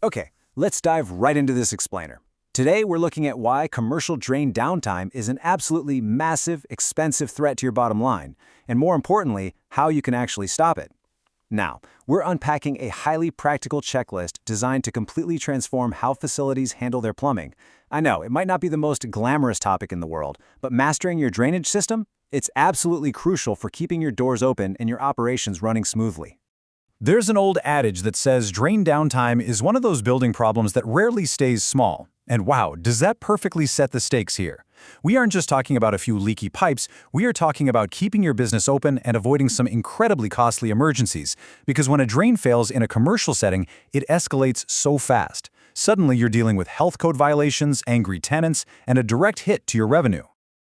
Okay, let's dive right into this explainer. Today, we're looking at why commercial drain downtime is an absolutely massive, expensive threat to your bottom line, and more importantly, how you can actually stop it. Now, we're unpacking a highly practical checklist designed to completely transform how facilities handle their plumbing. I know, it might not be the most glamorous topic in the world, but mastering your drainage system? It's absolutely crucial for keeping your doors open and your operations running smoothly. There's an old adage that says drain downtime is one of those building problems that rarely stays small. And wow, does that perfectly set the stakes here. We aren't just talking about a few leaky pipes, we are talking about keeping your business open and avoiding some incredibly costly emergencies. Because when a drain fails in a commercial setting, it escalates so fast. Suddenly you're dealing with health code violations, angry tenants, and a direct hit to your revenue.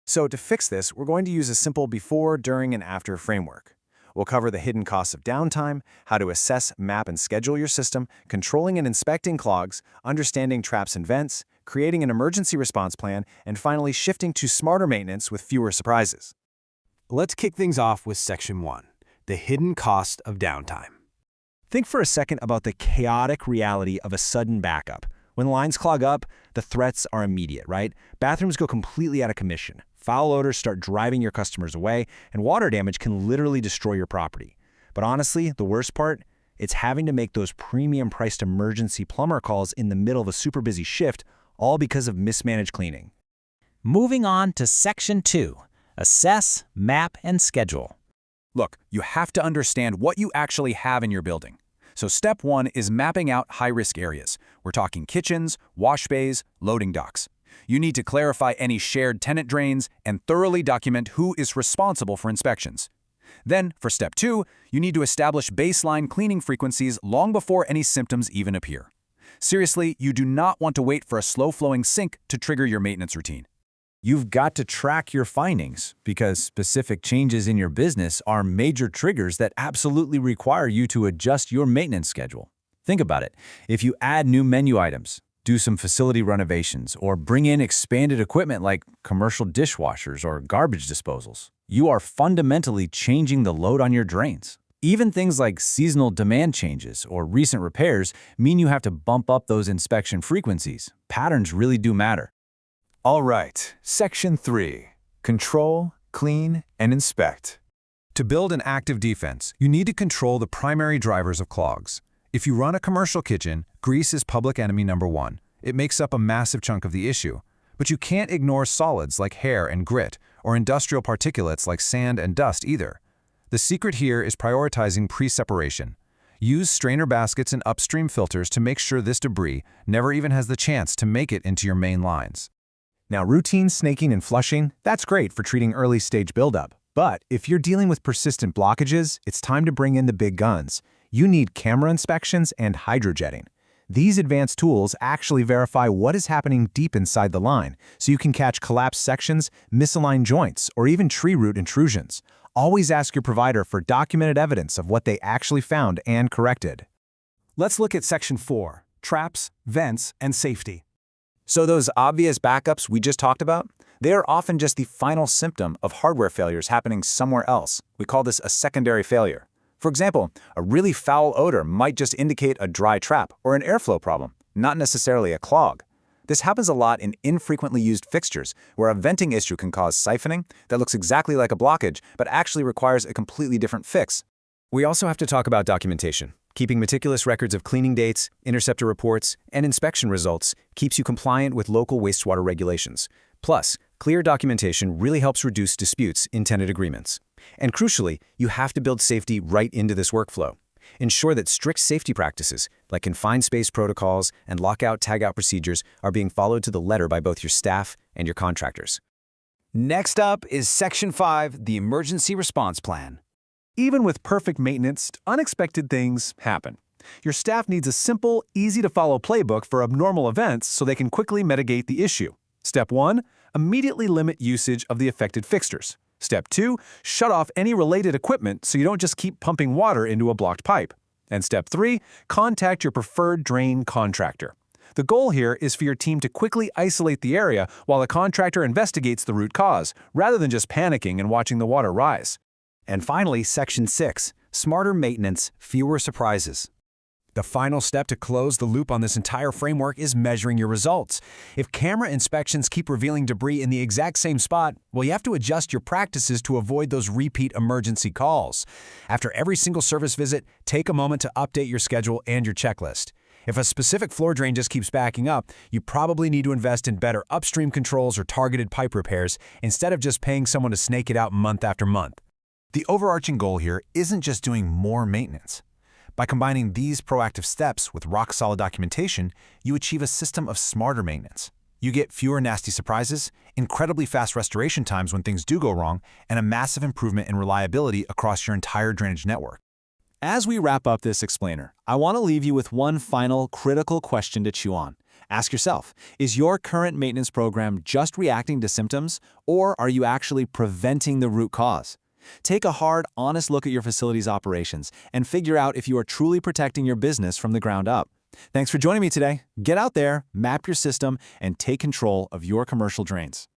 So to fix this, we're going to use a simple before, during, and after framework. We'll cover the hidden costs of downtime, how to assess, map, and schedule your system, controlling and inspecting clogs, understanding traps and vents, creating an emergency response plan, and finally shifting to smarter maintenance with fewer surprises. Let's kick things off with Section 1, the hidden cost of downtime. Think for a second about the chaotic reality of a sudden backup. When lines clog up, the threats are immediate, right? Bathrooms go completely out of commission. Foul odors start driving your customers away, and water damage can literally destroy your property. But honestly, the worst part? It's having to make those premium-priced emergency plumber calls in the middle of a super busy shift, all because of mismanaged cleaning. Moving on to Section 2, assess, map, and schedule. Look, you have to understand what you actually have in your building. So step 1 is mapping out high-risk areas. We're talking kitchens, wash bays, loading docks. You need to clarify any shared tenant drains and thoroughly document who is responsible for inspections. Then, for step 2, you need to establish baseline cleaning frequencies long before any symptoms even appear. Seriously, you do not want to wait for a slow-flowing sink to trigger your maintenance routine. You've got to track your findings because specific changes in your business are major triggers that absolutely require you to adjust your maintenance schedule. Think about it. If you add new menu items, do some facility renovations, or bring in expanded equipment like commercial dishwashers or garbage disposals, you are fundamentally changing the load on your drains. Even things like seasonal demand changes or recent repairs mean you have to bump up those inspection frequencies. Patterns really do matter. All right, Section 3, control, clean, and inspect. To build an active defense, you need to control the primary drivers of clogs. If you run a commercial kitchen, grease is public enemy number 1. It makes up a massive chunk of the issue. But you can't ignore solids like hair and grit, or industrial particulates like sand and dust either. The secret here is prioritizing pre-separation. Use strainer baskets and upstream filters to make sure this debris never even has the chance to make it into your main lines. Now, routine snaking and flushing, that's great for treating early-stage buildup. But if you're dealing with persistent blockages, it's time to bring in the big guns. You need camera inspections and hydrojetting. These advanced tools actually verify what is happening deep inside the line, so you can catch collapsed sections, misaligned joints, or even tree root intrusions. Always ask your provider for documented evidence of what they actually found and corrected. Let's look at Section 4, traps, vents, and safety. So those obvious backups we just talked about, they are often just the final symptom of hardware failures happening somewhere else. We call this a secondary failure. For example, a really foul odor might just indicate a dry trap or an airflow problem, not necessarily a clog. This happens a lot in infrequently used fixtures, where a venting issue can cause siphoning that looks exactly like a blockage, but actually requires a completely different fix. We also have to talk about documentation. Keeping meticulous records of cleaning dates, interceptor reports, and inspection results keeps you compliant with local wastewater regulations. Plus, clear documentation really helps reduce disputes in tenant agreements. And crucially, you have to build safety right into this workflow. Ensure that strict safety practices, like confined space protocols and lockout-tagout procedures, are being followed to the letter by both your staff and your contractors. Next up is Section 5, the emergency response plan. Even with perfect maintenance, unexpected things happen. Your staff needs a simple, easy-to-follow playbook for abnormal events so they can quickly mitigate the issue. Step 1, immediately limit usage of the affected fixtures. Step 2, shut off any related equipment so you don't just keep pumping water into a blocked pipe. And Step 3, contact your preferred drain contractor. The goal here is for your team to quickly isolate the area while the contractor investigates the root cause, rather than just panicking and watching the water rise. And finally, Section 6, smarter maintenance, fewer surprises. The final step to close the loop on this entire framework is measuring your results. If camera inspections keep revealing debris in the exact same spot, well, you have to adjust your practices to avoid those repeat emergency calls. After every single service visit, take a moment to update your schedule and your checklist. If a specific floor drain just keeps backing up, you probably need to invest in better upstream controls or targeted pipe repairs instead of just paying someone to snake it out month after month. The overarching goal here isn't just doing more maintenance. By combining these proactive steps with rock-solid documentation, you achieve a system of smarter maintenance. You get fewer nasty surprises, incredibly fast restoration times when things do go wrong, and a massive improvement in reliability across your entire drainage network. As we wrap up this explainer, I want to leave you with one final critical question to chew on. Ask yourself, is your current maintenance program just reacting to symptoms, or are you actually preventing the root cause? Take a hard, honest look at your facility's operations and figure out if you are truly protecting your business from the ground up. Thanks for joining me today. Get out there, map your system, and take control of your commercial drains.